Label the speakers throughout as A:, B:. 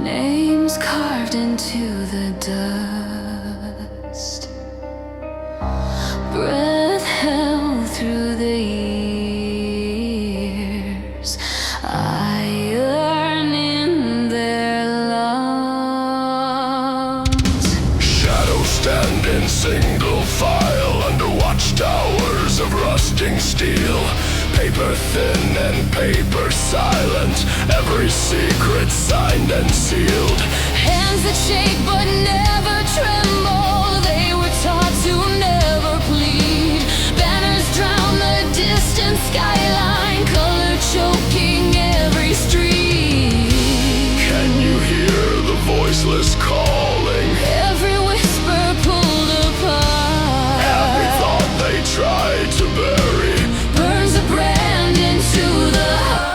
A: names carved into the dust, breath held through the years, iron in their lungs.
B: Shadows stand in single file under watchtowers of rusting steel. Paper thin and paper silent, every secret signed and sealed.
A: Hands that shake but never tremble, they were taught to never plead. Banners drown the distant skyline, color choking every street.
B: Can you hear the voiceless calling?
A: Every whisper pulled apart.
B: Every thought they tried to bury
A: Burns a brand into the heart.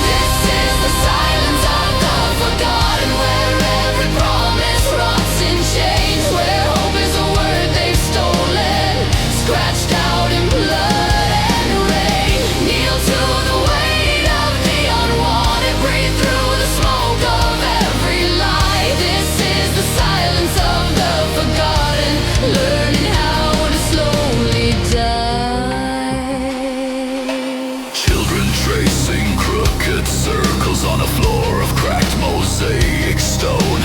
A: This is the silence of the forgotten, where every promise rots in chains, where hope is a word they've stolen, scratched out in blood and rain. Kneel to the weight of the unwanted, breathe through the smoke of every lie. This is the silence of the forgotten, learning how to slowly die.
B: children tracing crooked circles on a floor of cracked mosaic stone.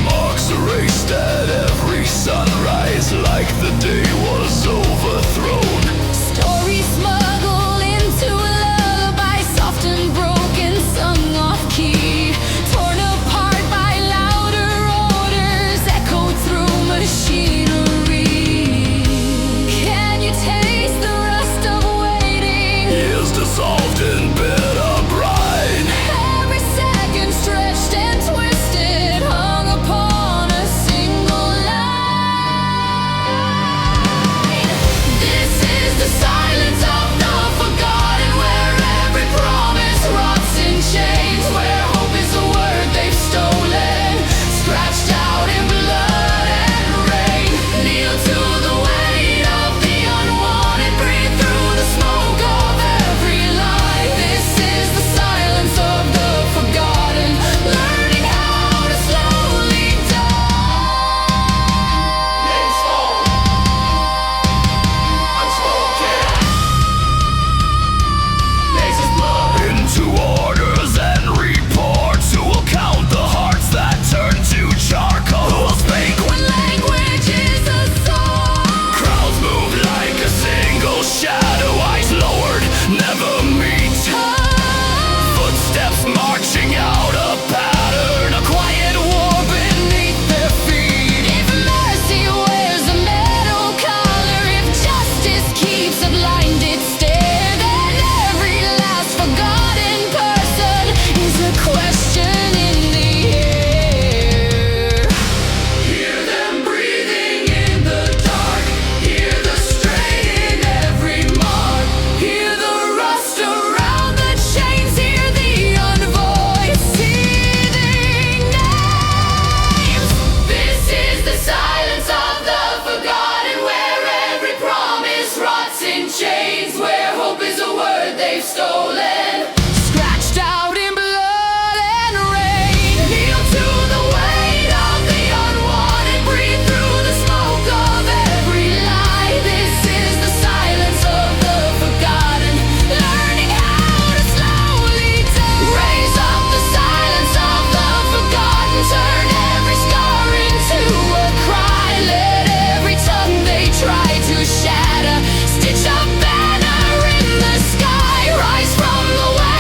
B: Marks erased at every sunrise, like the day was overthrown.
A: Stories smuggled into lullaby, soft and broken, sung off key, torn apart by louder orders, echoed through machinery. Can you taste the rust of waiting?
B: Years dissolved in bitter brine.
A: Every second stretched and twisted, hung upon a single line. This is the silence of the forgotten, where every promise rots in chains, where hope is a word they've stolen, scratched out in blood and rain. Kneel to the weight of the unwanted, breathe through the smoke of every lie. This is the silence of the forgotten, learning how to slowly die.
B: Names fall, unspoken. Nations blood into orders and reports. Who will count the hearts that turn to charcoal? Who will speak when
A: Language is a song.
B: crowds move like a single shadow? Eyes lowered, never meet. Footsteps marching out a pattern, a quiet war beneath their feet.
A: If mercy wears a metal collar, if justice keeps a blinded stare, then every last forgotten person is a question in the air.
B: Hear them breathing in the dark, hear the strain in every mark.
A: Hear the rust around the chains, hear the unvoiced seething names. This is the silence of the forgotten, where every promise rots in chains, where hope is a word they've stolen, scratched out in blood and rain. Kneel to the weight of the unwanted, breathe through the smoke of every lie. This is the silence of the forgotten, learning how to slowly die. Raise up the silence of the forgotten, turn every scar into a cry. Let every tongue they try to shatter stitch a banner in the sky. Rise from the way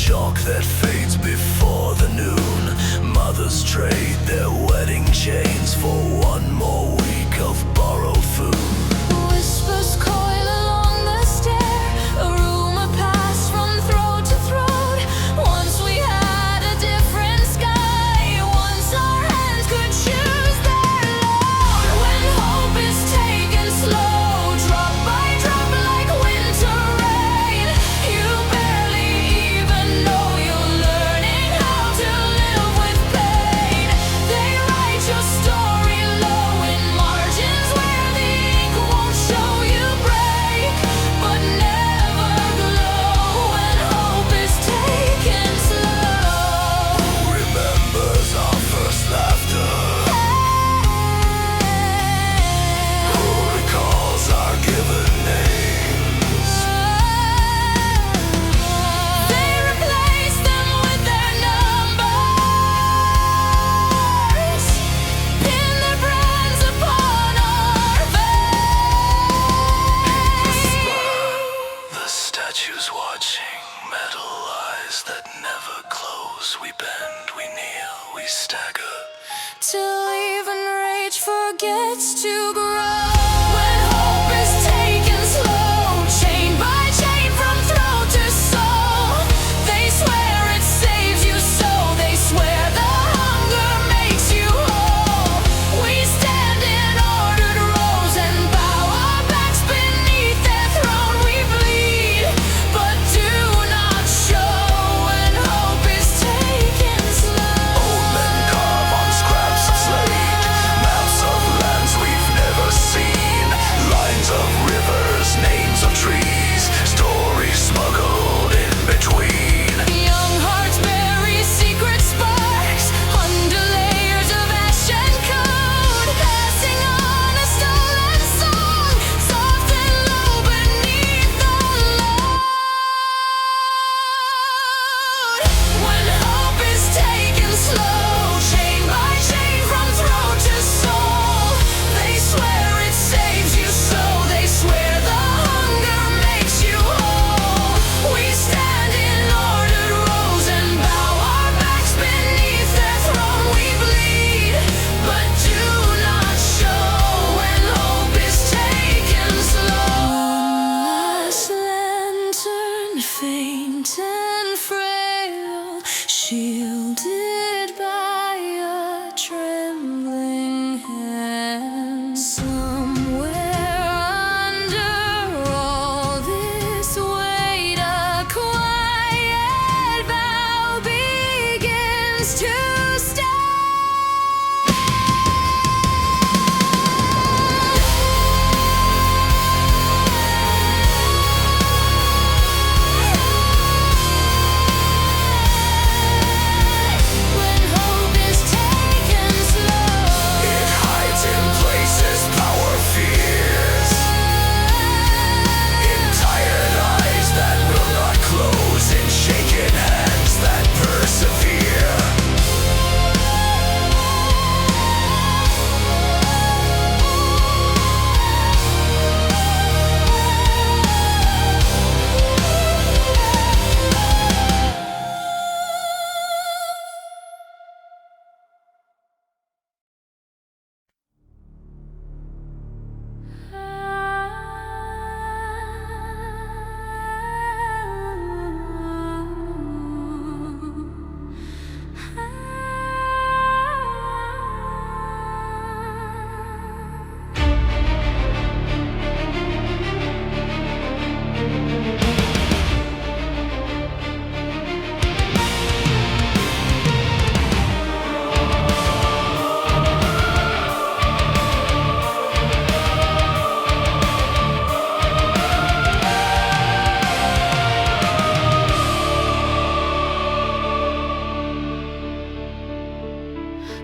B: chalk that fades before the noon. Mothers trade their wedding chains for one more week of borrowed food.
A: Whispers coil along the stair, a rumor passed from throat to throat. Once we had a different sky, once our hands could choose their load. When hope is taken slow, drop by drop like winter rain, you barely even know you're learning how to live with pain. They write your story low in margins where the ink won't show you break, but never glow when hope is taken slow.
B: Remembers our first laughter. Who recalls our given names?
A: They replace them with their numbers, pin their brands upon our veins.
B: The statues watching, metal eyes that never close. We bend, we kneel, we stagger.
A: Till even rage forgets to grow. When hope is taken slow, chain by chain from throat to soul, they swear it saves you, so they swear the hunger makes you whole. We stand in ordered rows and bow our backs beneath their throne. We bleed, but do not show when hope is taken slow.
B: Old men carve on scraps of slate, maps of lands we've never seen, lines of rivers, names of trees, stories smuggled in between.
A: Young hearts bury secret sparks under layers of ash and code, passing on a stolen song, soft and low beneath the load. When hope is taken slow, chain by chain from throat to soul, they swear it saves you, so they swear the hunger makes you whole. We stand in ordered rows and bow our backs beneath their throne. We bleed, but do not show when hope is taken slow. Last lantern, faint and frail, shielded by a trembling hand. Somewhere under all this weight, a quiet vow begins to stand. When hope is taken slow,
B: It hides in places power fears, in tired eyes that will not close, in shaken hands that persevere.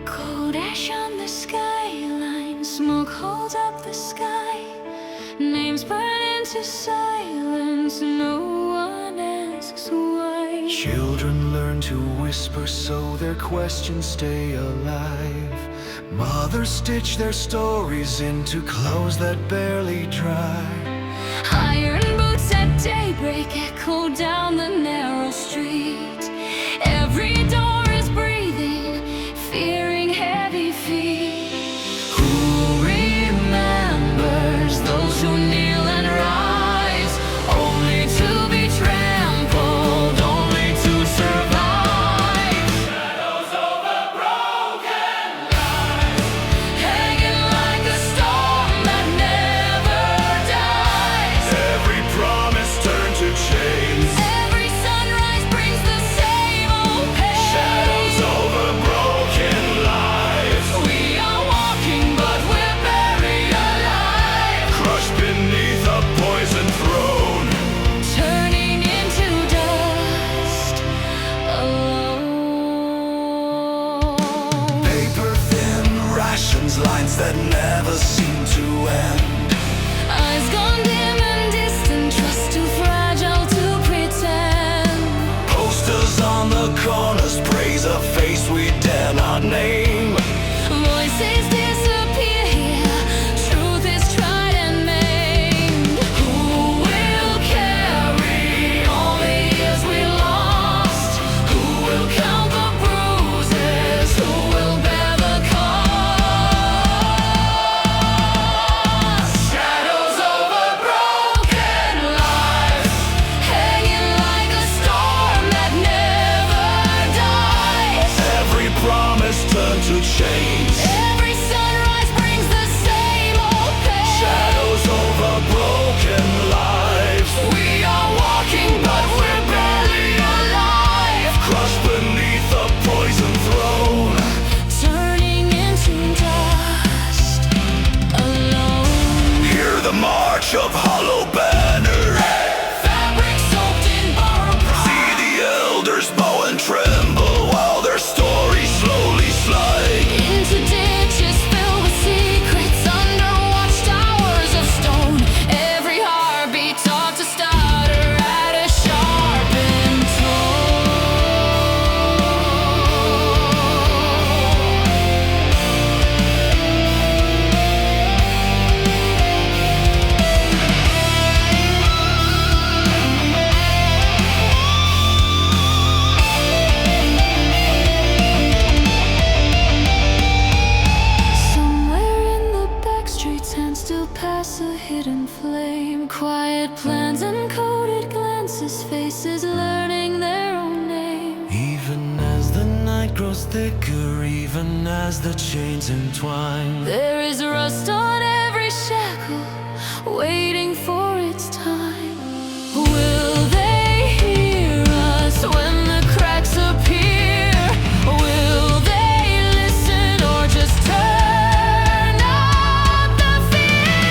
A: cold ash on the skyline, smoke holds up the sky, names burn into silence, no one asks why.
B: Children learn to whisper so their questions stay alive. Mothers stitch their stories into clothes that barely dry.
A: Iron boots at daybreak echo down the narrow street.
B: march of hollow banners.
A: Fabric soaked in borrowed pride.
B: See the elders bow and tremble while their stories slowly slide
A: Into ditches filled with secrets under watchtowers of stone. Every heartbeat taught to stutter at a sharpened Somewhere in the back streets, hands still pass a hidden flame. Quiet plans and coded glances, faces learning their own name.
C: Even as the night grows thicker, even as the chains entwine,
A: There is rust on every shackle, waiting for its time. Will they hear us when the cracks appear? Will they listen or just turn up the fear?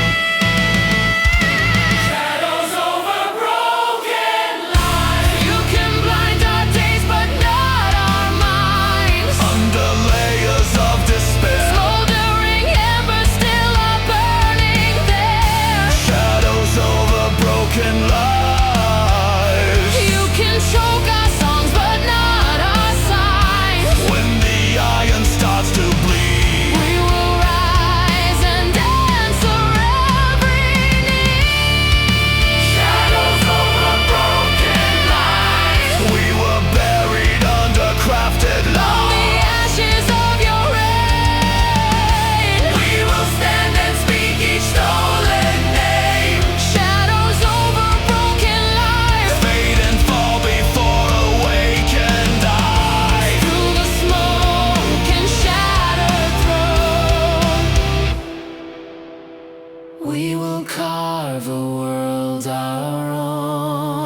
A: Shadows over broken lives. You can blind our days, but not our minds.
B: under layers of despair.
A: Smoldering embers still are burning there.
B: Shadows over broken lives.
A: You can choke our songs, but not our signs.
B: When the iron starts to bleed,
A: We will rise and answer every need. Shadows over broken lives.
B: we were buried under crafted
A: On
B: lies.
A: the ashes of your reign, we will stand and speak each stolen name. Shadows over broken lives.
B: Fade and fall before awakened die.
A: Through the smoke and shattered throne, we will carve a world our own.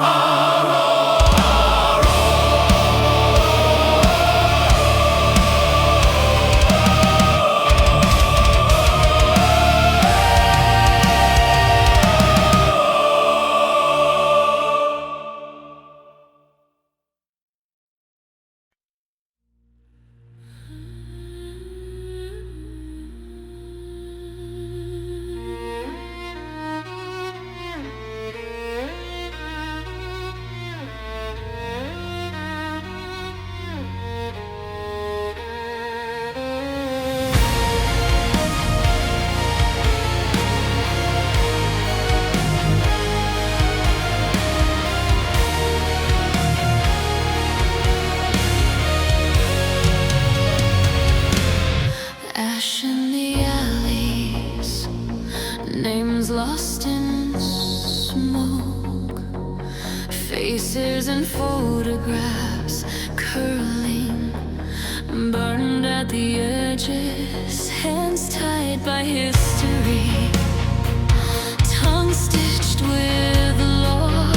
A: Ash in the alleys, names lost in smoke, faces and photographs curling, burned at the edges, hands tied by history, tongue stitched with lore,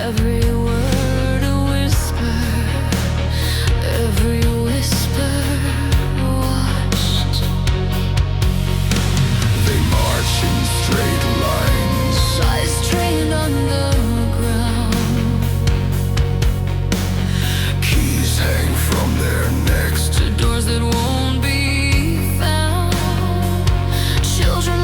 A: every word a whisper, every whisper watched.
B: They march in straight lines.
A: Eyes trained on the ground,
B: Keys hang from their necks.
A: to doors that won't be found. Children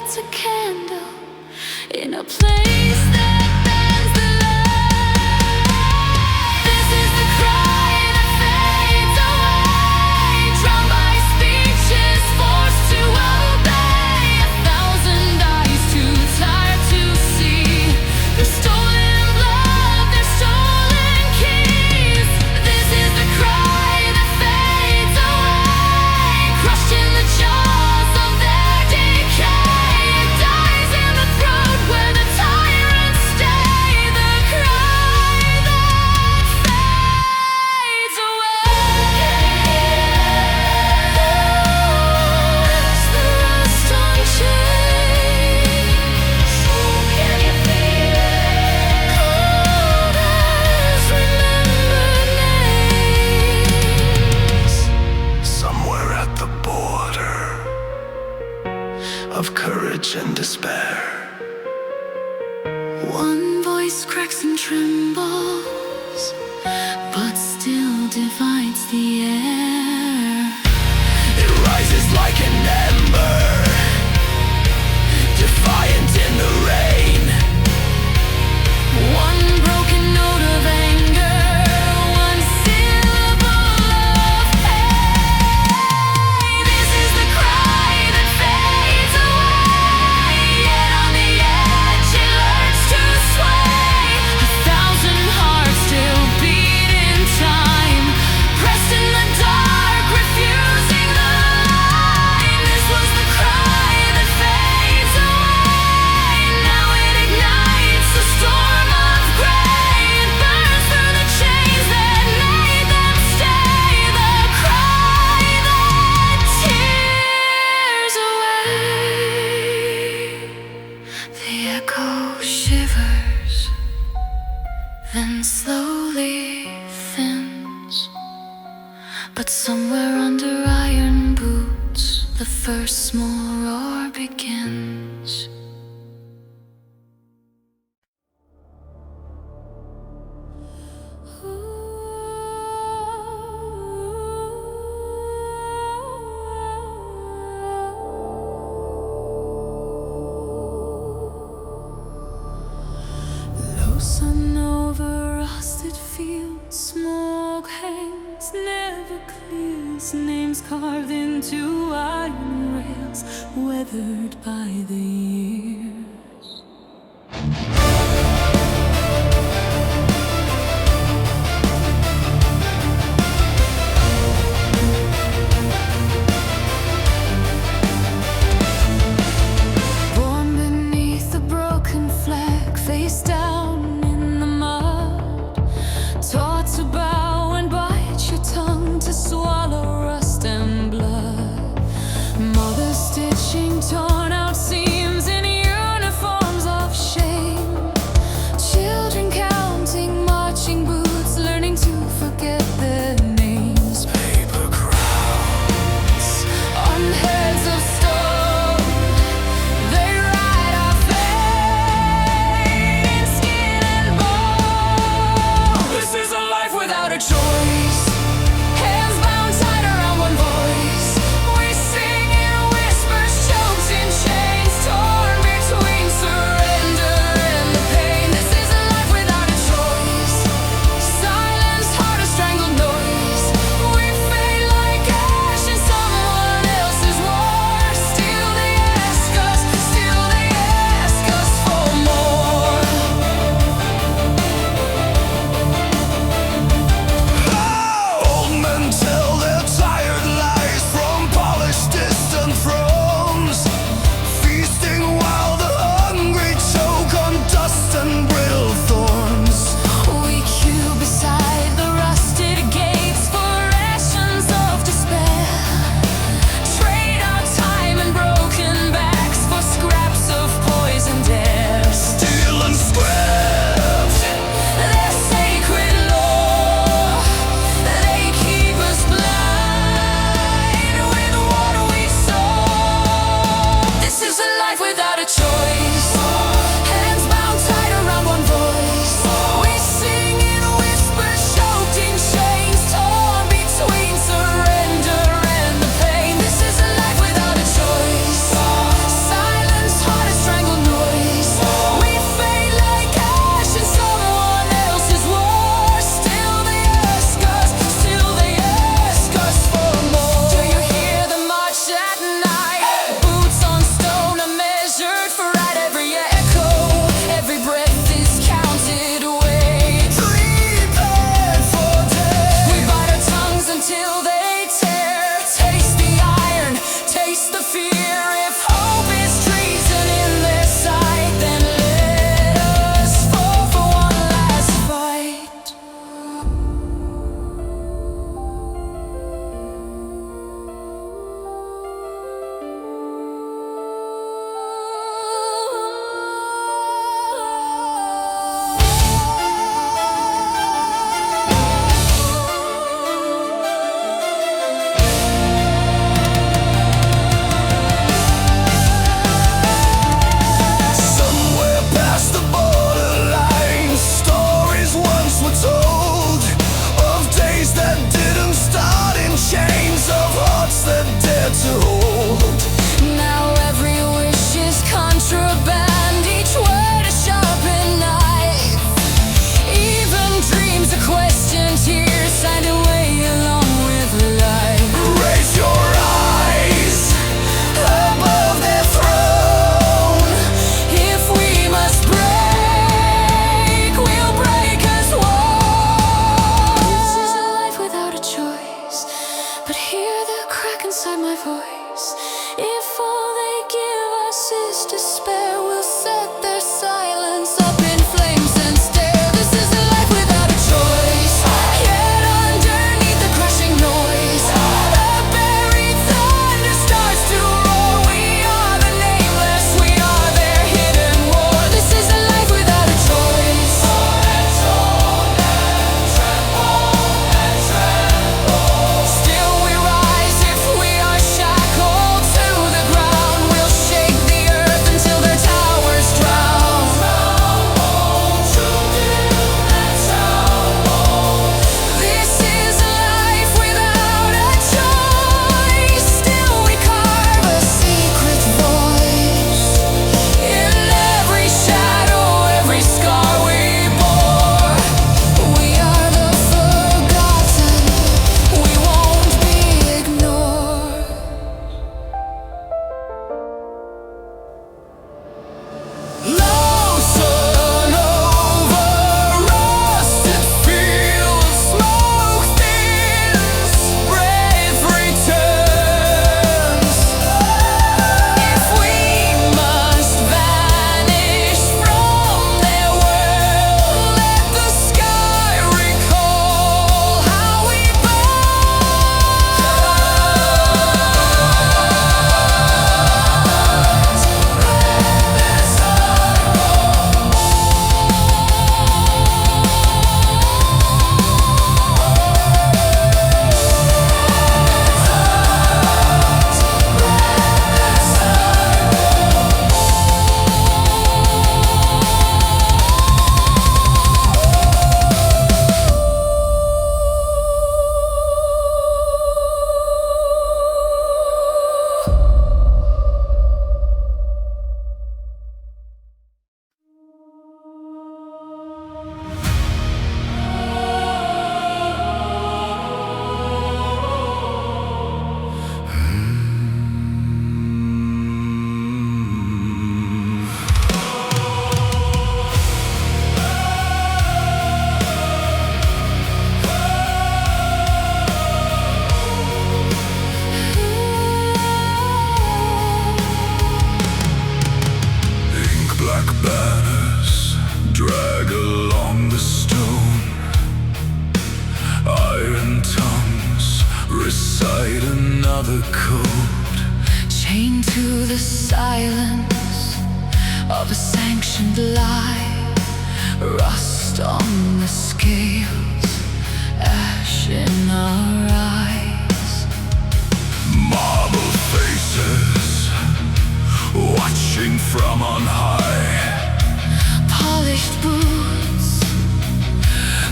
A: lights a candle in a place that bends the light. This is the cry that fades away, drowned by speeches forced to obey. 1,000 eyes too tired to see their stolen blood, their stolen keys. This is the cry that fades away, crushed in the jaws of their decay. It dies in the throat where the tyrants stay. The cry that fades away. Lose the rust on chains. Can you feel it? Cold as remembered names.
C: Somewhere at the border of courage and despair,
A: One voice cracks and trembles, but still divides the air.
C: it rises like an ember, defiant in the rain.
A: One broken note of anger, one syllable of pain. This is the cry that fades away, yet on the edge it learns to sway. 1,000 hearts still beat in time, pressed in the dark, refusing the light. This was the cry that fades away. Now it ignites a storm of gray. It burns through the chains that made them stay. The cry that tears away. The echo shivers, then slowly thins. But somewhere under iron boots, the first small roar begins. Low sun over rusted fields, smoke hangs, never clears. Names carved into iron rails, weathered by the years. Born beneath a broken flag, face down in the mud, taught to bow and bite your tongue, to swallow rust and blood. Mother stitching torn out seams in your This is despair, will set their silence up in flames and stare. This is a life without a choice, yet underneath the crushing noise, the buried thunder starts to roar. We are the nameless, we are their hidden war. This is a life without a choice. Still we rise if we are shackled to the ground. We'll shake the earth until their towers drown. This is a life without a choice. Still we carve a secret voice in every shadow, every scar we bore. We are the forgotten, we won't be ignored. Lonesome over rusted fields, smoke thins, brave returns. If we must vanish from their world, let the sky recall how we
B: Ink black banners drag along the stone. Iron tongues recite another code.
A: chained to the silence of a sanctioned lie, rust on the scales, ash in our eyes.
B: Marble faces watching from on high.
A: Polished boots,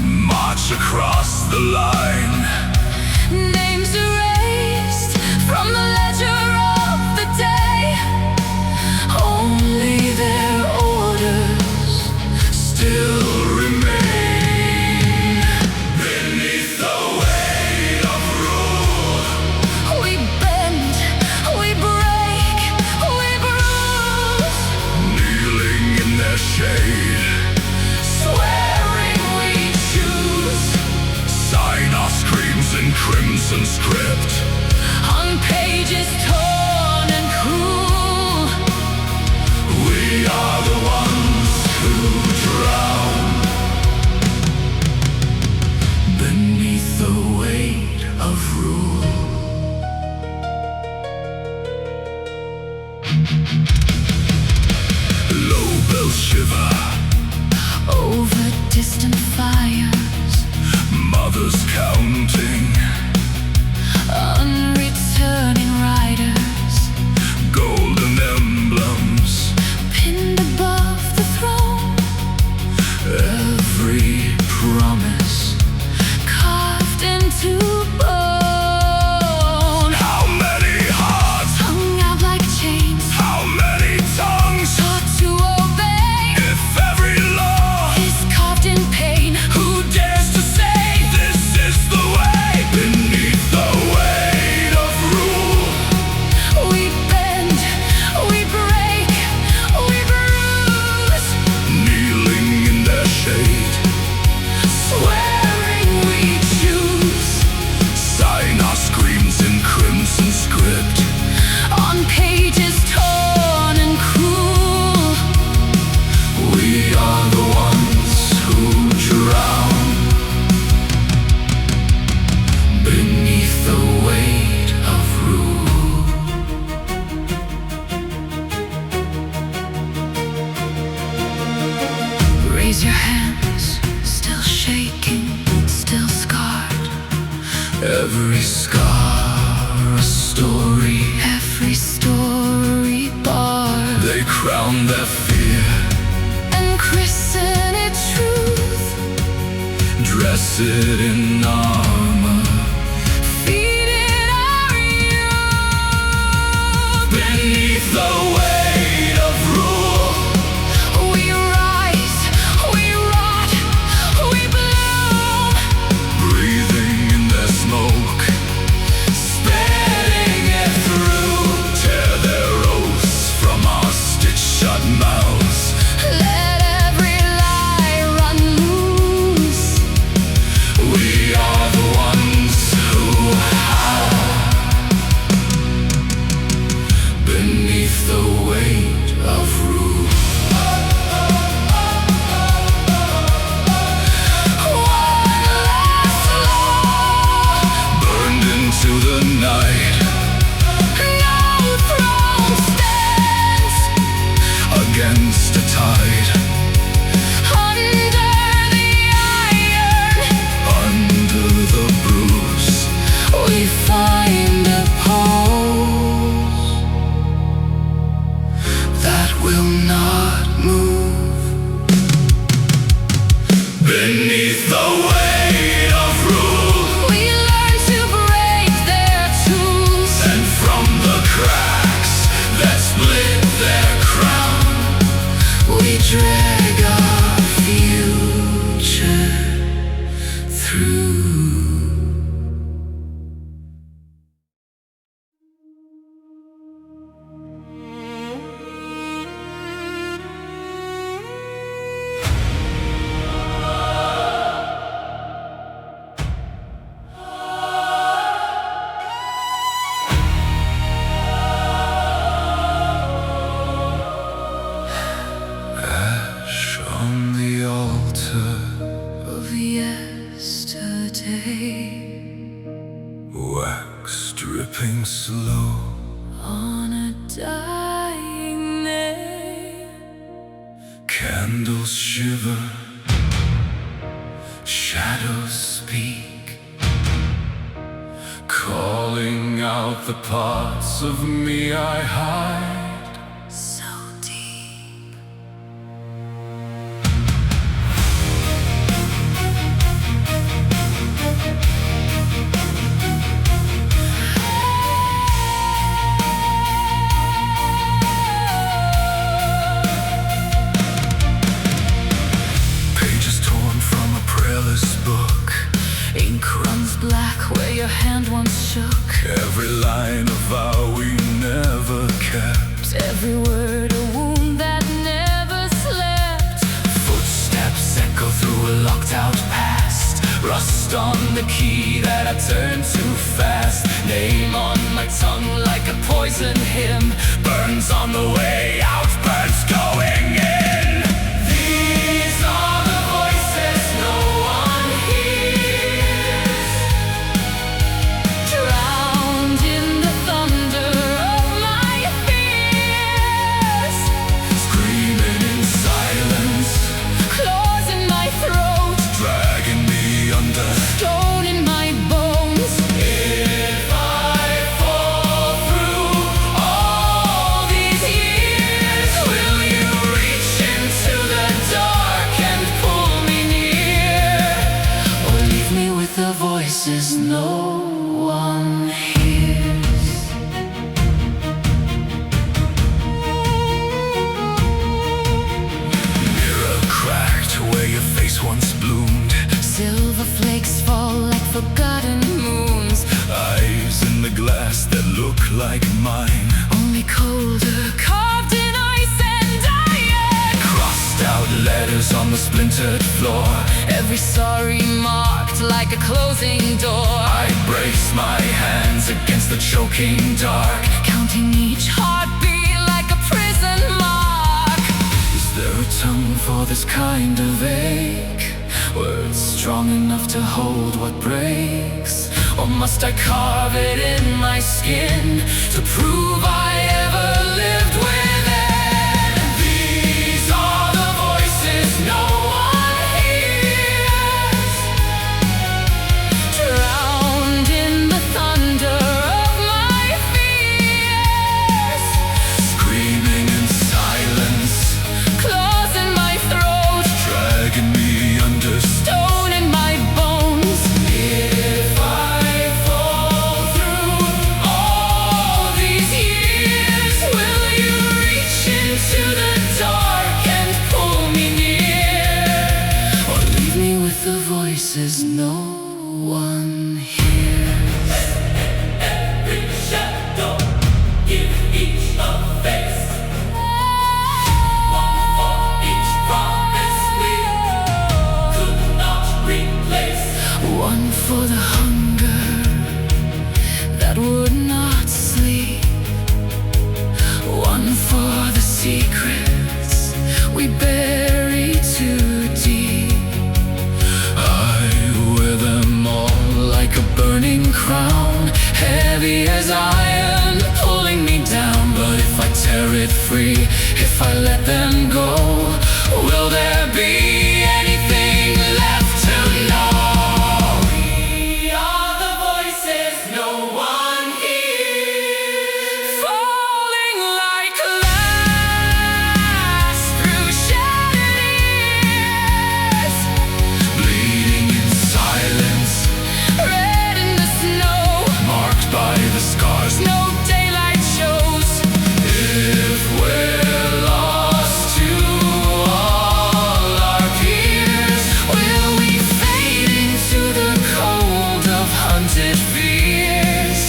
B: March across the line.
A: names erased from the ledger of the day. Only their orders
B: Still remain beneath the weight of rule.
A: we bend, we break, we bruise,
B: Kneeling in their shade,
A: swearing we choose.
B: sign our screams in crimson script.
A: On pages torn and cruel,
B: We are the ones who drown beneath the weight of rule. Low bells shiver,
A: over distant fires,
B: mothers counting,
A: unreturning riders,
B: golden emblems.
A: pinned above the throne.
B: Every promise
A: Carved into bone,
B: how many hearts,
A: hung out like chains,
B: how many tongues?
A: taught to obey.
B: If every law
A: Is carved in pain.
B: who dares to say this is the way beneath the weight of rule?
A: Raise your hands, still shaking, still scarred.
B: Every scar a story.
A: Every story barred.
B: They crown their fear
A: And christen it truth.
B: Dress it in armor.
A: Feed it our youth.
B: Beneath the weight of rule,
A: We rise, we rot, we bloom.
B: breathing in their smoke, spitting it through. Tear their oaths from our stitched-shut mouths.
A: Let every lie run loose.
B: We are the ones who howl beneath the weight of rule.
A: One last law.
B: Burned into the night
A: No throne stands
B: against a tide.
A: under the iron.
B: Under the bruise,
A: We find a pose
B: that will not move. Beneath the weight of rule,
A: we learn to break their tools.
B: and from the cracks that split their crown,
A: We drag our future through.
B: ash on the altar,
A: Of yesterday,
B: wax dripping slow.
A: on a dying name.
B: Candles shiver, shadows speak, calling out the parts of me I hide.
A: So deep.
B: Pages torn from a prayerless book,
A: Ink runs black where your hand once shook.
B: every line a vow we never kept.
A: Every word a wound that never slept.
B: Footsteps echo through a locked out past. Rust on the key that I turned too fast. Name on my tongue like a poison hymn. Burns on the way out, burns going in. These are the voices no one hears.
A: Drowned in the thunder of my fears.
B: Screaming in silence,
A: Claws in my throat.
B: dragging me under.
A: Stone in my bones.
B: If I fall through all these years, will you reach into the dark and pull me near?
A: Or leave me with the voices no one hears.
B: Mirror cracked where your face once bloomed.
A: Silver flakes fall like forgotten moons.
B: Eyes in the glass that look like mine.
A: Only colder, carved in ice and iron.
B: Crossed out letters on the splintered floor.
A: Every sorry marked like a closing door.
B: I brace my hands against the choking dark.
A: Counting each heartbeat like a prison mark.
B: Is there a tongue for this kind of ache? Words strong enough to hold what breaks? Or must I carve it in my skin to prove I ever lived within? These are the voices no one
C: let them go? Will there be anything left to know? We are the voices no one hears, falling like glass through shattered ears, bleeding in silence, red in the snow, marked by the scars no daylight shows. If we're lost to all our peers, will we fade into the cold of hunted fears?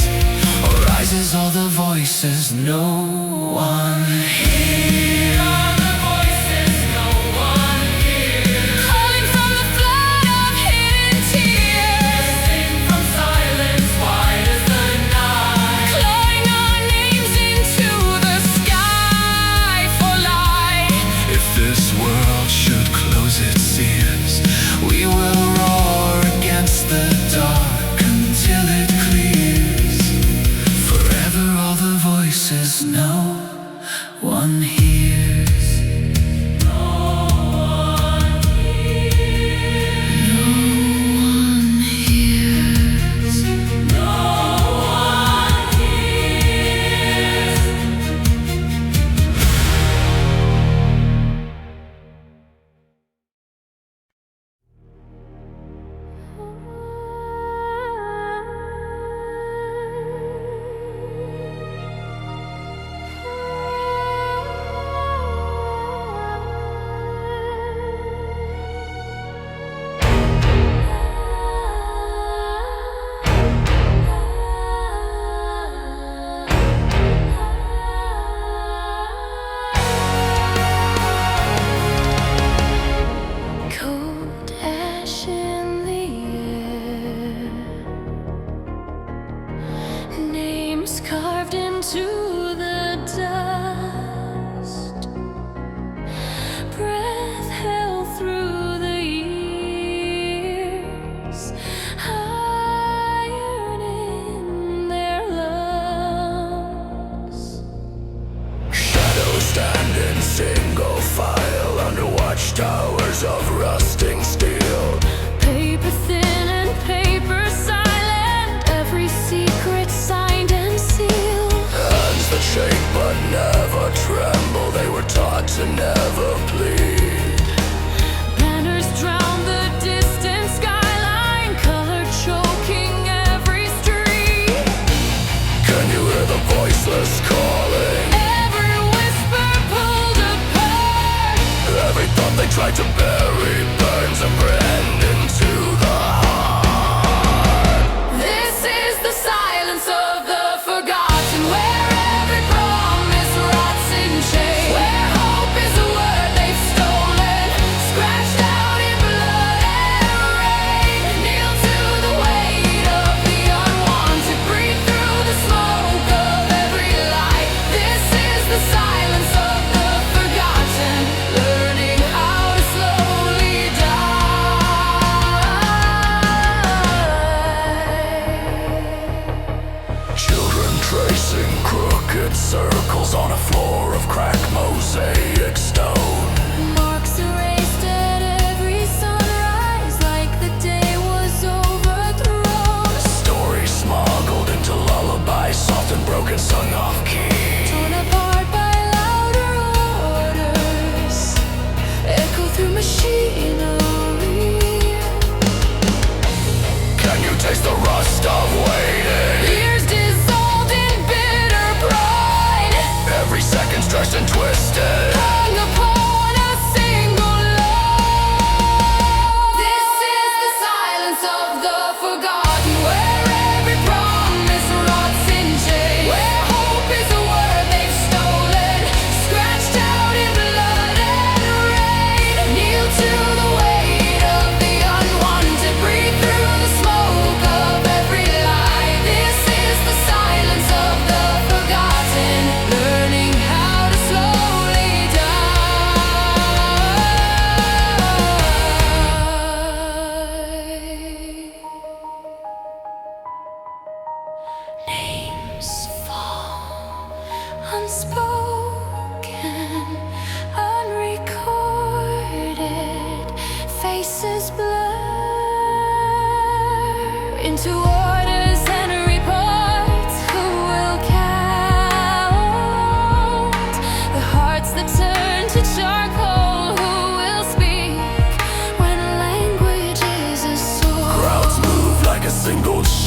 C: Or rises all the voices no one hears? Are the voices no one hears, calling from the flood of hidden tears, sing from silence wide as the night, clawing our names into the sky for light. If this world should close its ears, we will roar against the dark until it clears. Forever all the voices no one hears. No one hears. No one hears. No one hears. Cold ash in the air, names carved into the dust, breath held through the years, iron in their lungs.
B: Shadows stand in single file under watchtowers of rusting steel.
A: Paper thin and paper silent, every secret signed and sealed.
B: Hands that shake but never tremble, they were taught to never plead.
A: Banners drown the distant skyline, color choking every street.
B: Can you hear the voiceless calling?
A: Every whisper pulled apart.
B: Every thought they tried to bury burns and brand into the heart.
A: This is the silence of the forgotten, where every promise rots in chains, where hope is a word they've stolen, scratched out in blood and rain. Kneel to the weight of the unwanted, breathe through the smoke of every light. This is the silence of the forgotten, learning how to slow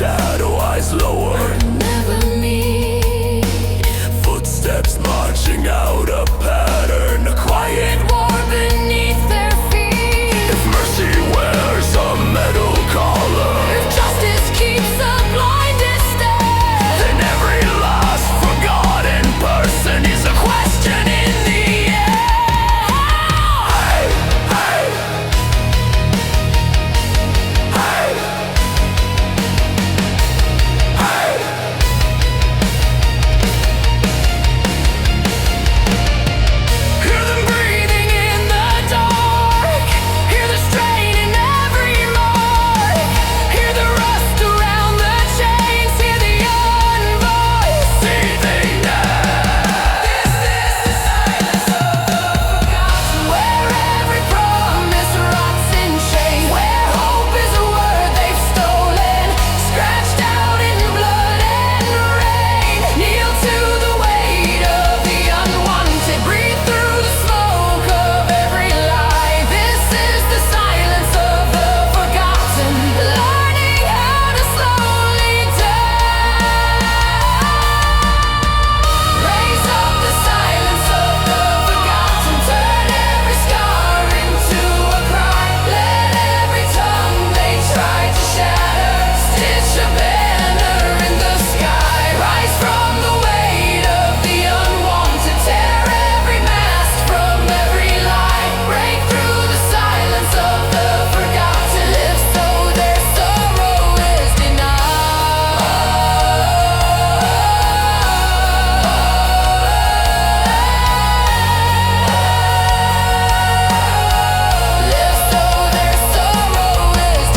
B: shadow eyes lowered.
A: Never meet.
B: Footsteps marching out a pattern, a quiet
A: War beneath their feet.
B: if mercy wears a metal collar,
A: If justice keeps a blinded stare,
B: then every last forgotten person is a question in the air. Hey, hey, hey, hey.
A: hear them breathing in the dark. Hear the strain in every mark. Hear the rust around the chains. Hear the unvoiced seething night. This is the silence of the forgotten, where every promise rots in shame, where hope is a word they've stolen, scratched out in blood and rain. Kneel to the weight of the unwanted, breathe through the smoke of every lie. This is the silence of the forgotten, learning how to slowly die. Raise up the silence of the forgotten, turn every scar into a cry. Let every tongue they try to shatter stitch a banner in the sky. Rise from the weight of the unwanted, tear every mask from every lie. Break through the silence of the forgotten, live so their sorrow is denied. Live so their sorrow is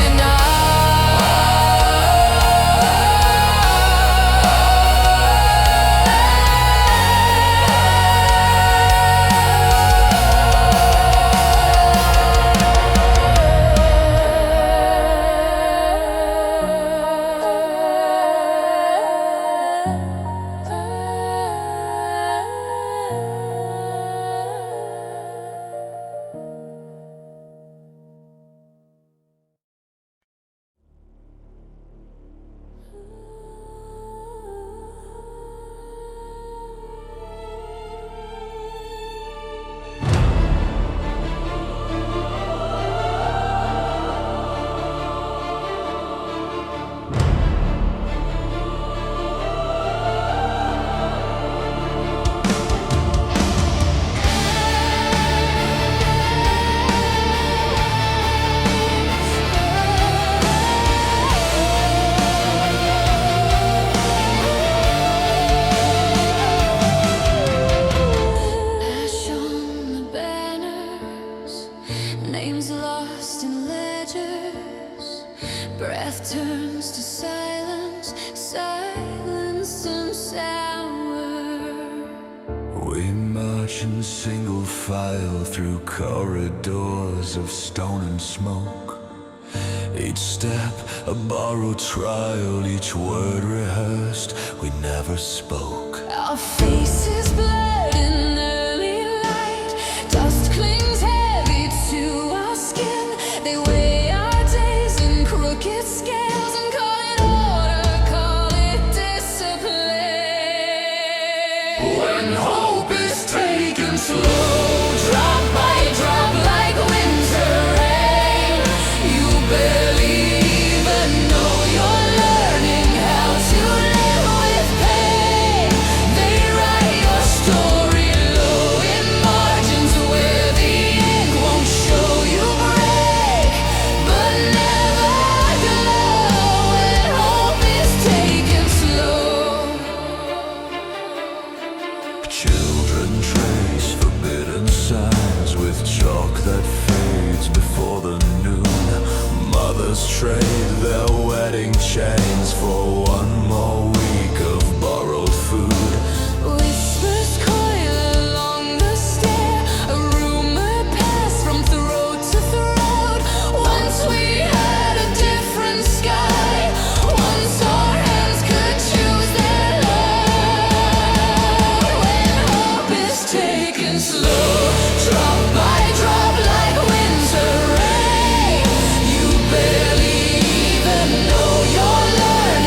A: ash on the banners, names lost in ledgers. Breath turns to silence, silence and sour.
C: We march in single file through corridors of stone and smoke. Each step a borrowed trial, each word rehearsed, we never spoke.
A: Our faces blurred in early light. Dust clings heavy to our skin. They weigh our days in crooked scales and call it order, call it discipline.
B: When hope is taken slow, drop by drop like winter rain, you barely even know you're learning how to live with pain. They write your story low in margins where the ink won't show you break, but never glow when hope is taken slow.
C: Children trace forbidden signs with chalk that fades before the noon. Mothers trade their wedding chains for one more week of borrowed food.
A: Whispers coil along the stair, a rumor passed from throat to throat. Once we had a different sky, once our hands could choose their load. When hope is taken slow, drop by drop like winter rain, you barely even know you're learning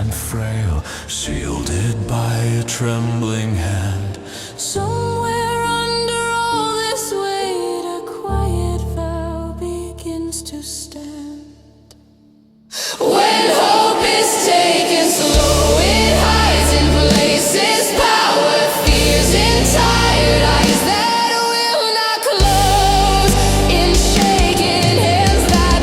C: and frail, shielded by a trembling hand.
A: Somewhere under all this weight, a quiet vow begins to stand. When hope is taken slow, it hides in places. Power fears in tired eyes that will not close, in shaking hands that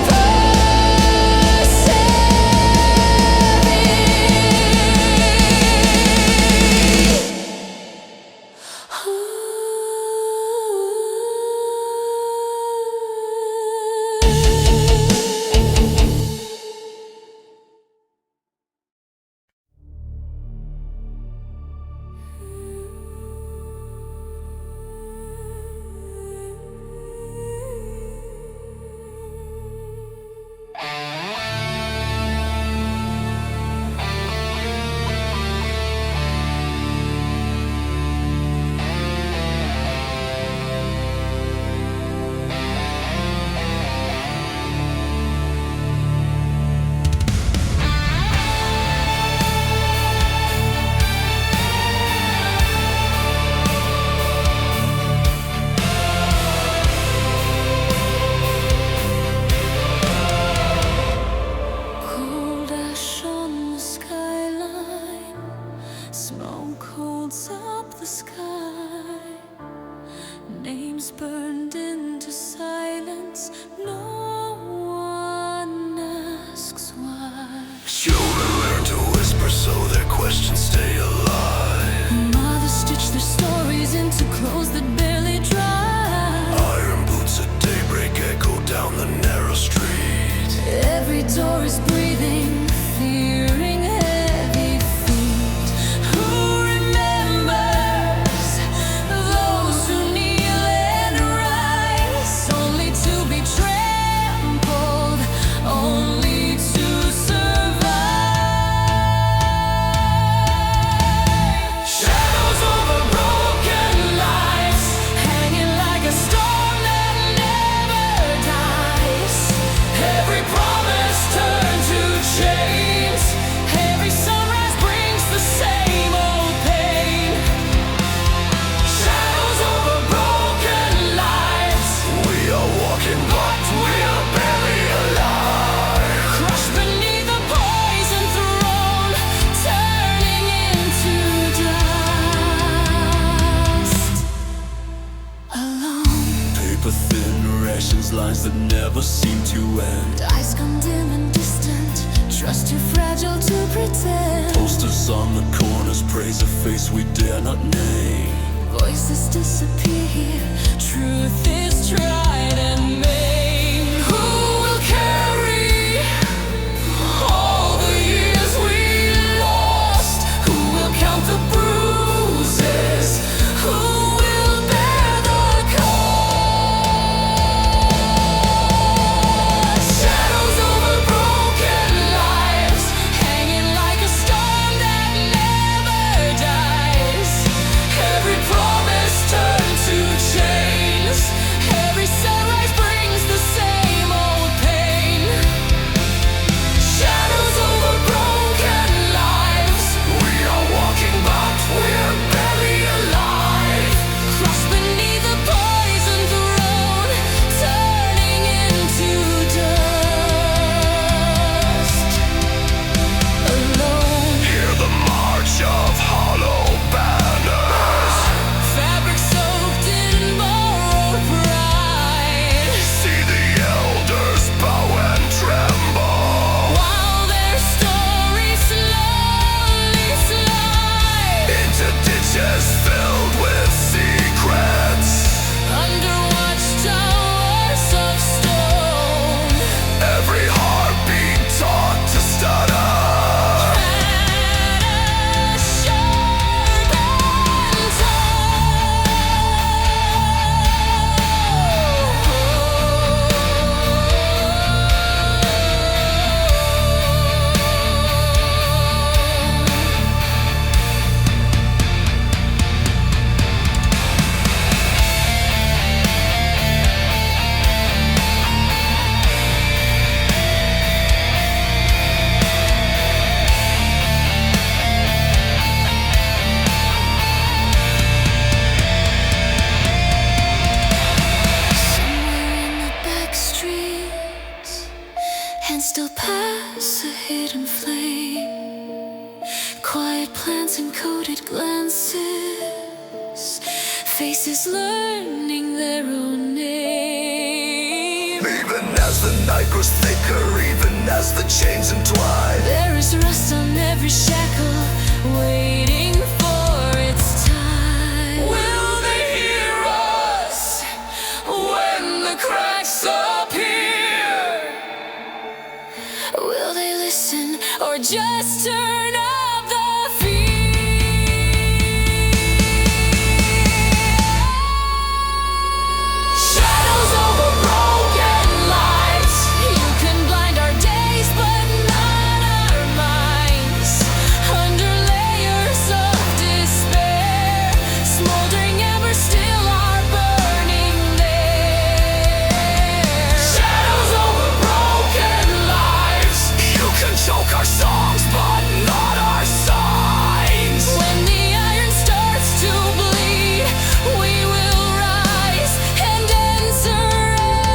A: burned into silence. No one asks why.
C: Children learn to whisper so their questions stay alive.
A: Mothers stitch their stories into clothes that barely dry.
C: Iron boots at daybreak echo down the narrow street.
A: Every door is breathing, fearing heavy feet. Who remembers those who kneel and rise, only to be trampled, only to survive? Shadows over broken lives, hanging like a storm that never dies. Every promise turned to chains. Every sunrise brings the same old pain. Shadows over broken lives,
C: We are walking, but we are barely alive.
A: crushed beneath the poison throne, turning into dust. Alone,
C: Paper thin rations, lines that never seem to end.
A: eyes come dim and distant, trust too fragile to pretend.
C: Posters on the corners praise a face we dare not name.
A: Voices disappear, truth is tried and made. Who will carry all the years we lost? Who will count the bruises? Who will bear the cost? Shadows over broken lives, hanging like a storm that never dies. Every promise turned to chains. Every sunrise brings quiet plans and coded glances, faces learning their own name.
C: Even as the night grows thicker, even as the chains entwine,
A: there is rust on every shackle, waiting for its time. Will they hear us when the cracks appear? Will they listen or just turn up the fear? Shadows over broken lights. You can blind our days, but not our minds. Under layers of despair, smoldering embers still are burning there. Shadows over broken lives.
C: you can choke our songs, but not our signs.
A: When the iron starts to bleed, we will rise and answer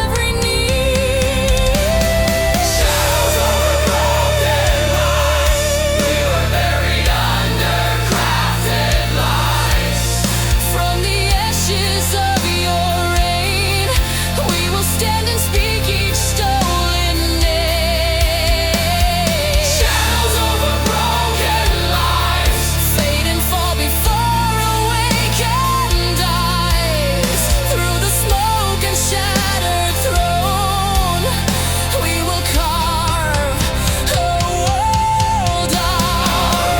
A: every need.
C: Shadows over broken lives. We were buried under crafted lies.
A: From the ashes of your reign, we will stand and speak each stolen name.
C: Shadows over broken lives.
A: Fade and fall before awaken dies. Through the smoke and shattered throne, we will carve a world our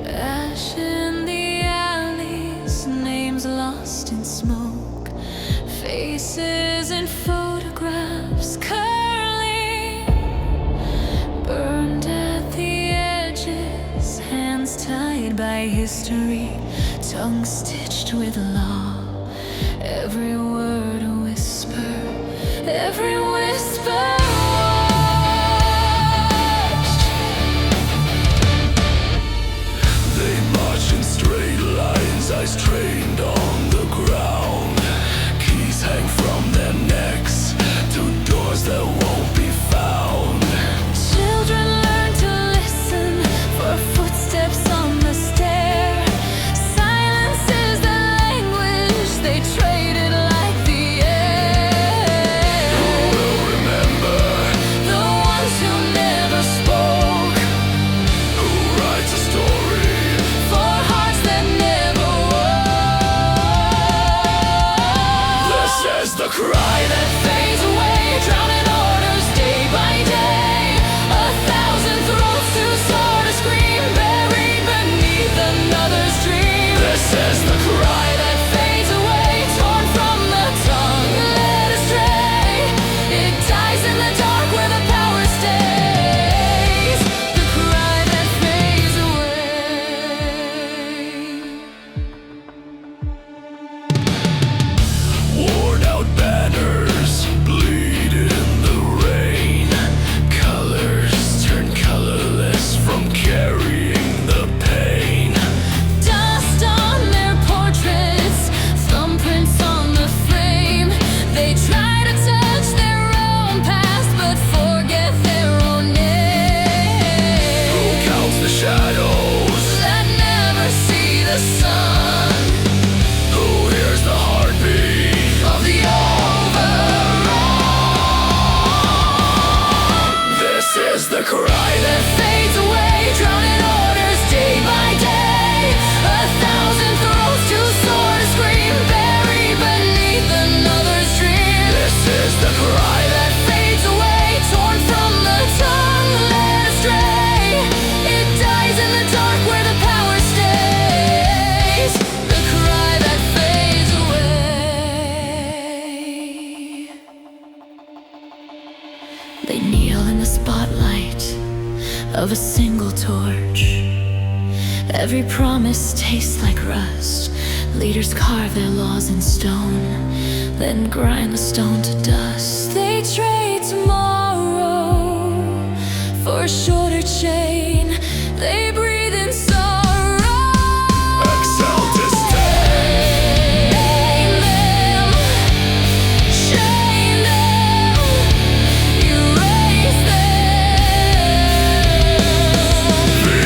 A: ash in the alleys, names lost in smoke, faces in photographs curling, burned at the edges, hands tied by history, tongue stitched with law. Every word a whisper, every whisper watched.
C: They march in straight lines, eyes trained on the ground. Keys hang from their necks to doors that won't be found.
A: Children learn to listen for footsteps on the stair. Silence is the language they traded like the air.
C: Who will remember?
A: The ones who never spoke,
C: Who writes a story?
A: for hearts that never woke. of a single torch. Every promise tastes like rust. Leaders carve their laws in stone, then grind the stone to dust. They trade tomorrow for a shorter chain. They breathe in sorrow.
B: Exhale disdain.
A: Name them, shame them, erase them.
B: The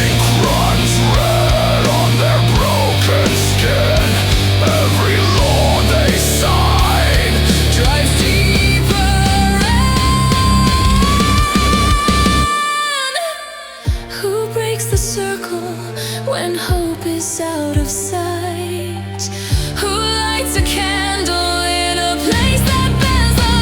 B: ink runs red on their broken skin. Every law they sign
A: Drives deeper in. Who breaks the circle when hope is out of sight? Who lights a candle in a place that bends the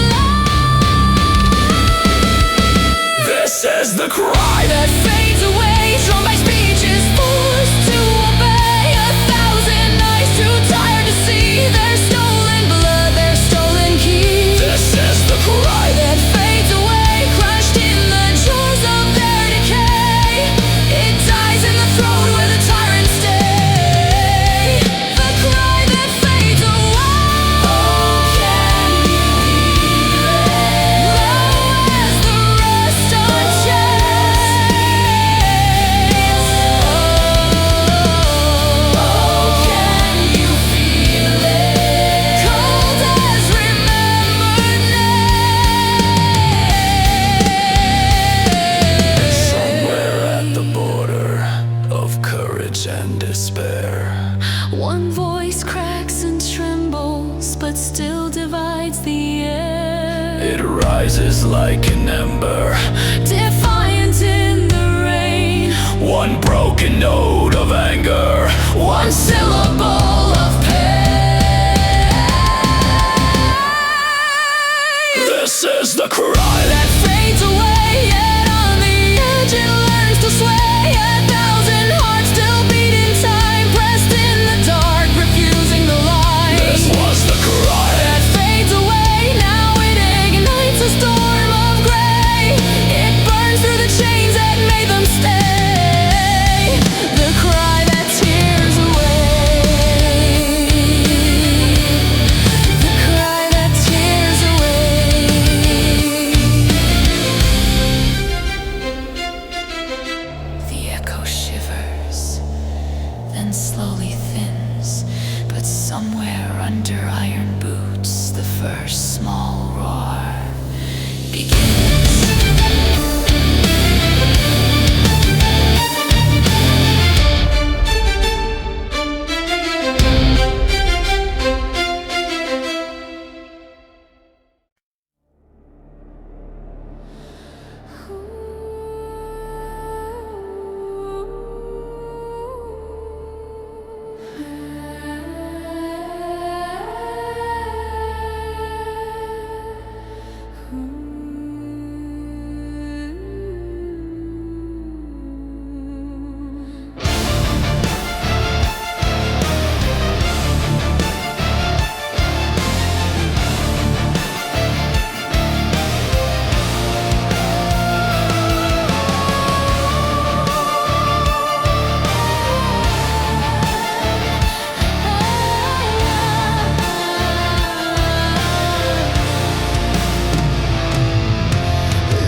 A: light?
B: This is the cry
A: That fades away, drawn by speeches forced to obey. 1,000 eyes too tired to see their stolen blood, their stolen keys.
B: This is the cry
A: That fades away, crushed in the jaws of their decay. It dies in the throat where the tyrants stay. The cry that fades away. Oh, can you hear it? Low as the rust on chains. Oh, can you feel it? Cold as remembered names.
B: somewhere at the border of courage and despair.
A: One voice cracks and trembles, but still divides the air.
B: It rises like an ember,
A: Defiant in the rain.
B: one broken note of anger,
A: One syllable of pain.
B: This is the cry
A: That fades away, yet on the edge it learns to sway. 1,000 hearts still beating time, pressed in the dark, refusing the light.
B: This was the cry
A: That fades away, now it ignites a storm of gray. It burns through the chains that made them stay. The cry that tears away. The cry that tears away. The echo shivers, then slowly thins, but somewhere under iron boots, the first small roar begins.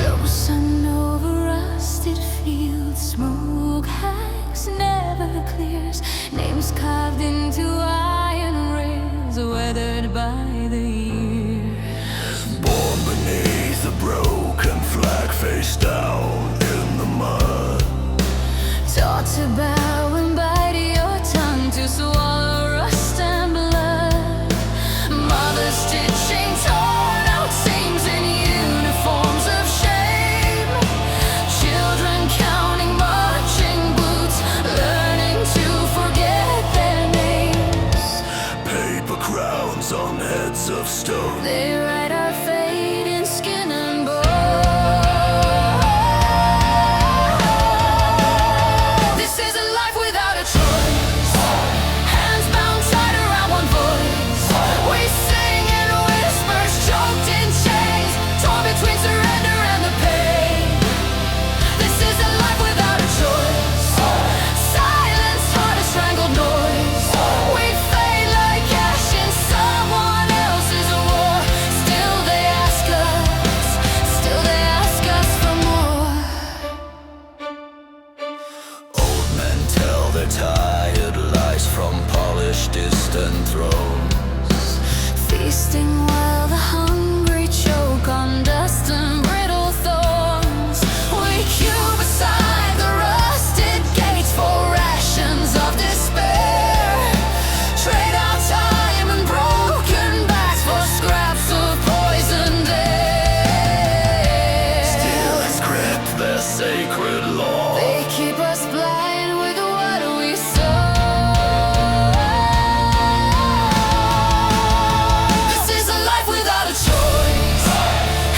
A: Low sun over rusted fields, smoke hangs, never clears. Names carved into iron rails, weathered by the years.
B: born beneath a broken flag, face down in the mud.
A: Taught to bow and bite your tongue, to swallow rust and blood. Mother stitching torn out seams in uniforms of shame. Children counting marching boots, learning to forget their names.
C: distant thrones.
A: Feasting while the hungry choke on dust and brittle thorns. Wake you beside the rusted gates for rations of despair. Trade our time and broken backs for scraps of poisoned air.
C: Still its grip, their sacred law.
A: They keep us blind with what we sow. This is a life without a choice.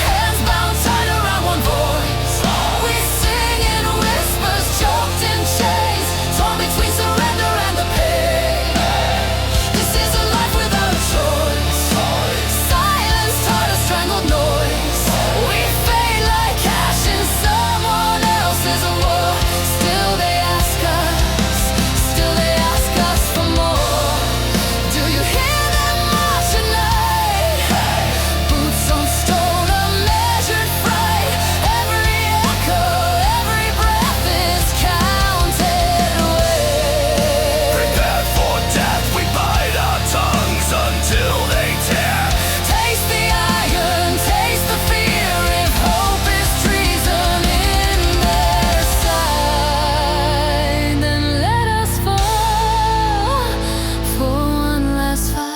A: Hands bound, tied around one voice. We sing in whispers, choked in chains, torn between surrender and the pain. This is a life without a choice. Silence, tied a strangled noise. We fade like ash in someone else's war. Still they ask us for more. Do you hear them march at night? Boots on stone, a measured fright. Every echo, every breath is counted away.
C: Prepared for death, we bite our tongues until they tear.
A: Taste the iron, taste the fear. If hope is treason in their sight, then let us fall for one last fight.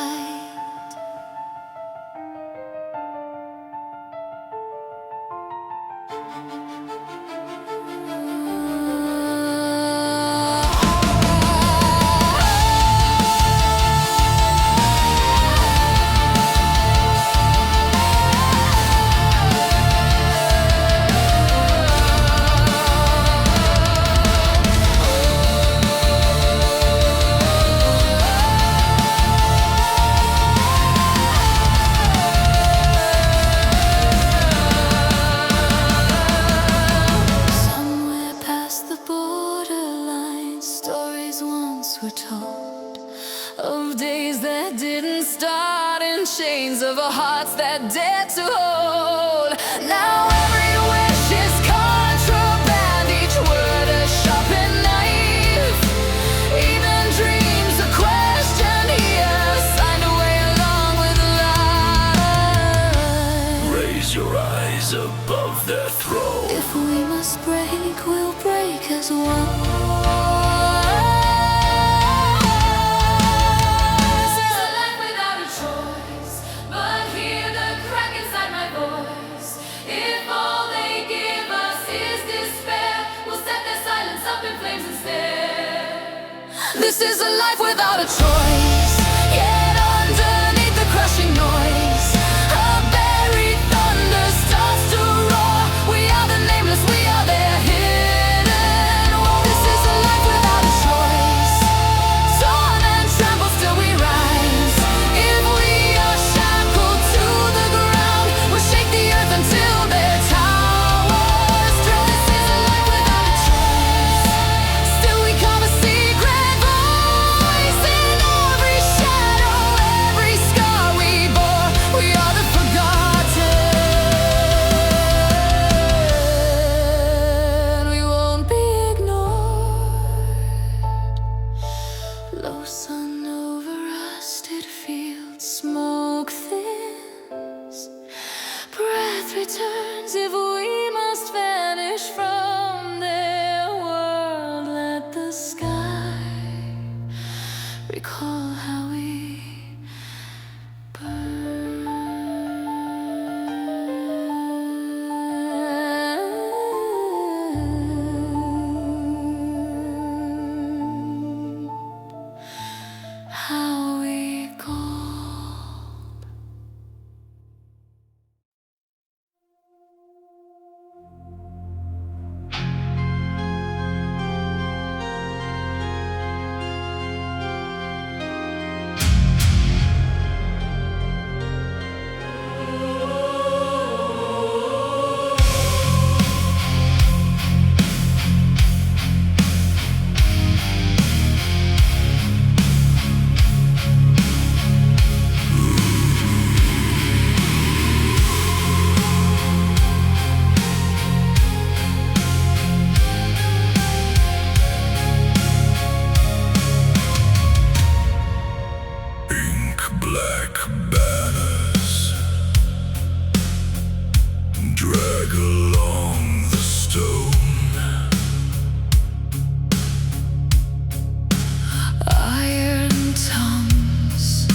A: Somewhere past the borderline, stories once were told of days that didn't start in chains, of hearts that dared to hold. Now every wish is contraband, each word a sharpened knife. Even dreams are questioned here, signed away along with life.
C: Raise your eyes above their throne.
A: If we must break, we'll break as one. This is a life without a choice, but hear the crack inside my voice.
C: black banners drag along the stone.
A: Iron tongues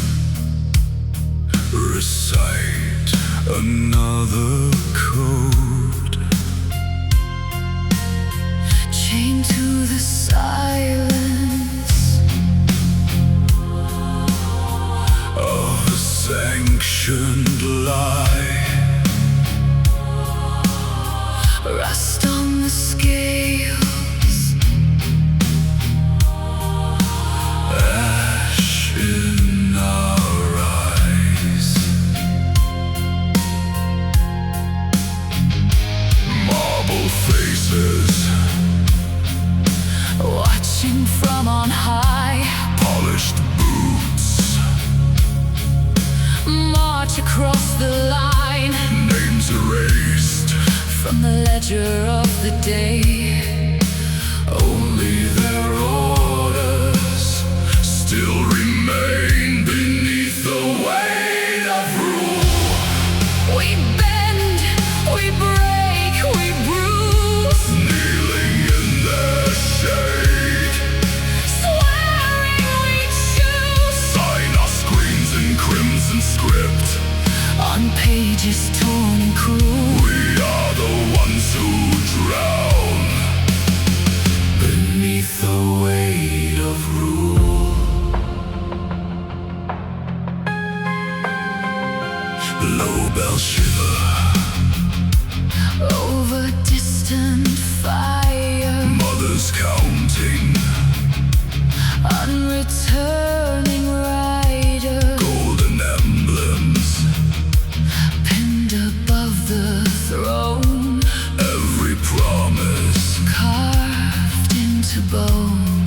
C: recite another code,
A: chained to the silence
C: of a sanctioned lie.
A: rust on the scales,
C: ash in our eyes. Marble faces
A: watching from on high,
C: polished boots
A: march across the line,
C: names erased.
A: from the ledger of the day.
C: Only their orders still remain beneath the weight of rule.
A: We bend, we break, we bruise,
C: Kneeling in their shade,
A: swearing we choose.
C: sign our screens in crimson script.
A: On pages torn and cruel,
C: We are the ones who drown beneath the weight of rule. Low bells shiver,
A: over distant fire,
C: mothers counting,
A: unreturning rider,
C: golden emblems,
A: pinned above the throne,
C: every promise.
A: carved into bone,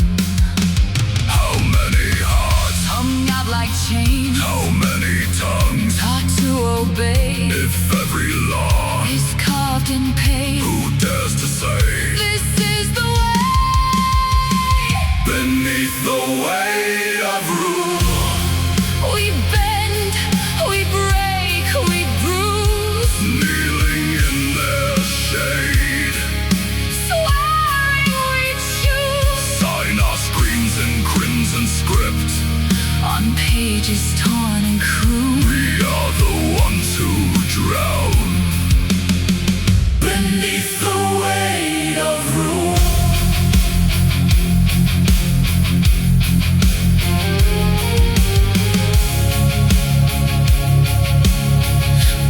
C: How many hearts,
A: hung out like chains,
C: how many tongues?
A: taught to obey,
C: If every law,
A: is carved in pain.
C: who dares to say
A: This is the way.
C: beneath the weight of rule?
A: We bend, we break, we bruise,
C: Kneeling in their shade,
A: swearing we choose.
C: sign our screens in crimson script.
A: On pages torn and cruel,
C: We are the ones who drown beneath the weight of rule.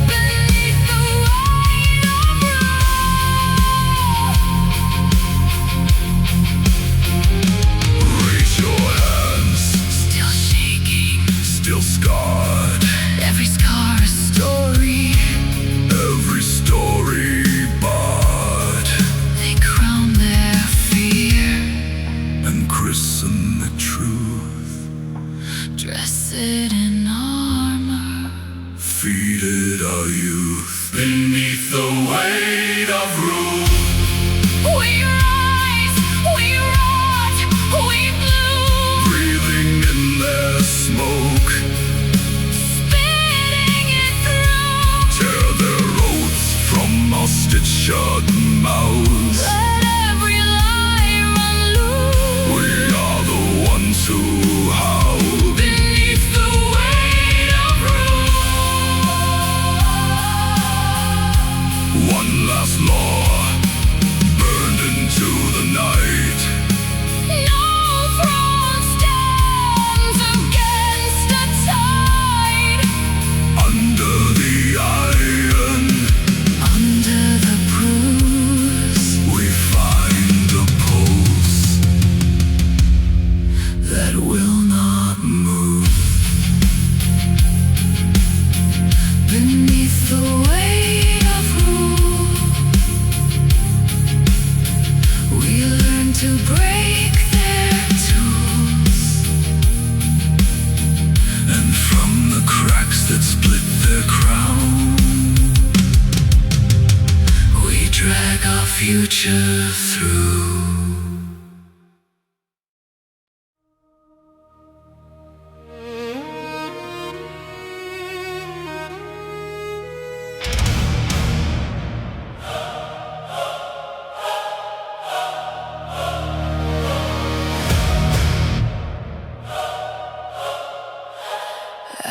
A: beneath the weight of rule.
C: Raise your hands,
A: Still shaking,
C: still scarred.
A: every scar a story.
C: Every story barred
A: They crown their fear,
C: and christen the truth.
A: dress it in armor.
C: Feeded our youth beneath the weight of rule.
A: We rise, we rot, we bloom,
C: Breathing in their smoke,
A: spitting it through.
C: tear their oaths from our stitched mouths.
A: Let every lie run loose.
C: We are the ones who howl
A: Beneath the weight of rule.
C: one last law burned into the night.
A: No throne stands against the tide.
C: Under the iron,
A: Under the bruise,
C: we find a pulse that will not move.
A: beneath the weight of rule, we learn to break their tools.
C: And from the cracks that split their crown, we drag our future through.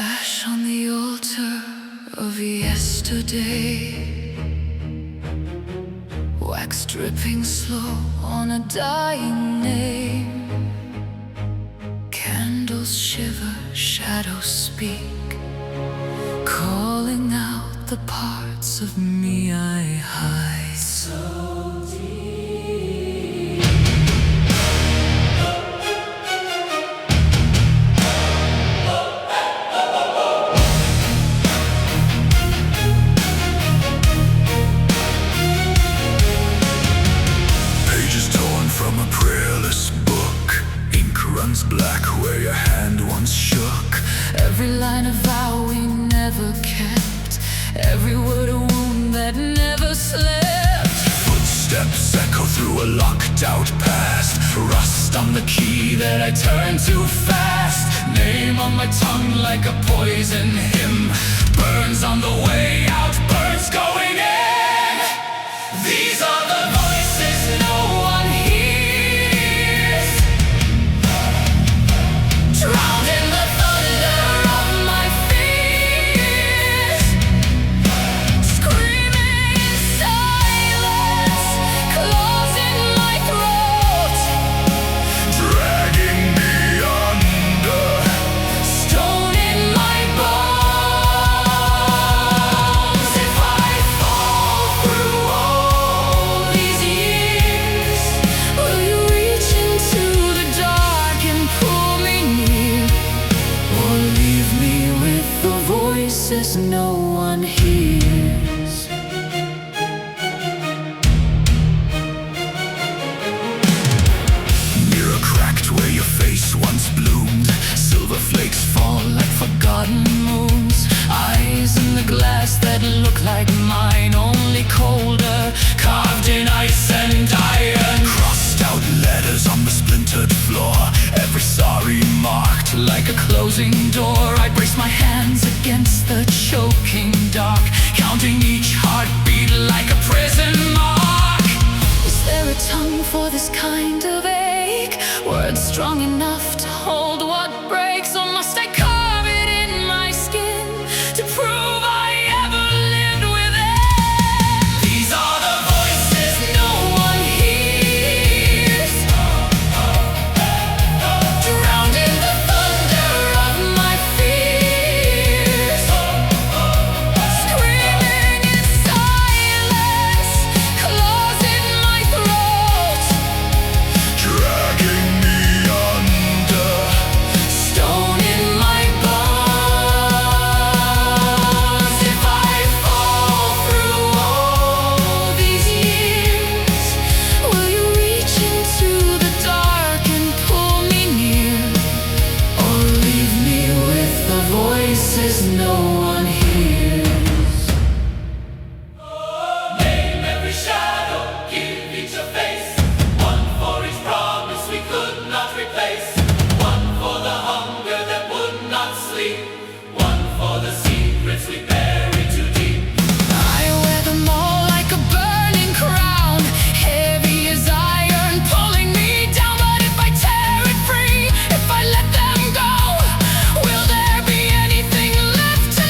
A: Ash on the altar of yesterday, wax dripping slow on a dying name. Candles shiver, shadows speak, calling out the parts of me I hide so deep.
C: Pages torn from a prayerless book, ink runs black where your hand once shook.
A: Every line a vow we never kept, every word a wound that never slept.
C: Footsteps echo through a locked out past, rust on the key that I turn too fast.
B: Name on my tongue like a poison hymn, burns on the way out, burns going in. These are the voices no one hears, drowned in the thunder of my fears,
A: Screaming in silence, claws in my throat,
C: dragging me under.
A: stone in my bones. If I fall through all these years, will you reach into the dark and pull me near, or leave me with the voices no one hears?
C: Mirror cracked where your face once bloomed, silver flakes fall like forgotten moons.
A: Eyes in the glass that look like mine, only colder,
B: carved in ice and iron.
C: Crossed out letters on the splintered floor, every sorry marked
A: like a closing door. I brace my hands against the choking dark,
B: Counting each heartbeat like a prison mark.
A: Is there a tongue for this kind of ache? Words strong enough to hold what breaks, or must I carve it in my skin to prove I ever lived within?
B: These are the voices
A: No one hears, drowned in the thunder of my fears, screaming in silence, claws in my throat,
C: dragging me under.
A: stone in my bones. If I fall through all these years, will you reach into the dark and pull me near, or leave me with the voices no one hears?
B: Name every shadow, give each a face, one for each promise we could not replace, one for the hunger that would not sleep, one for the secrets we buried too deep.
A: I wear them all like a burning crown, heavy as iron, pulling me down. But if I tear it free, if I let them go, will there be anything left to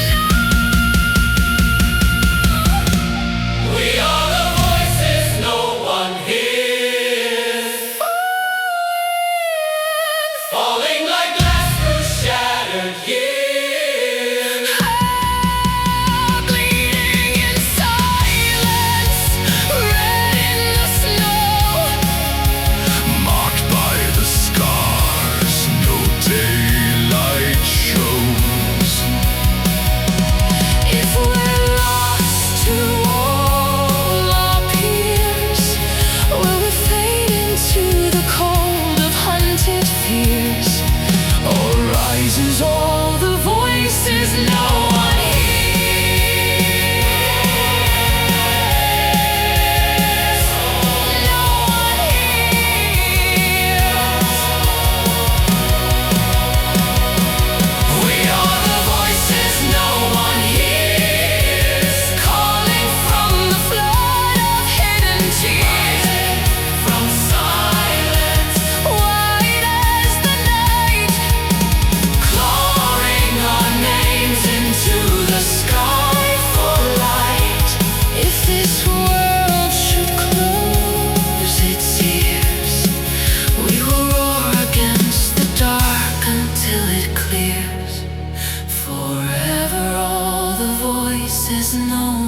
A: is no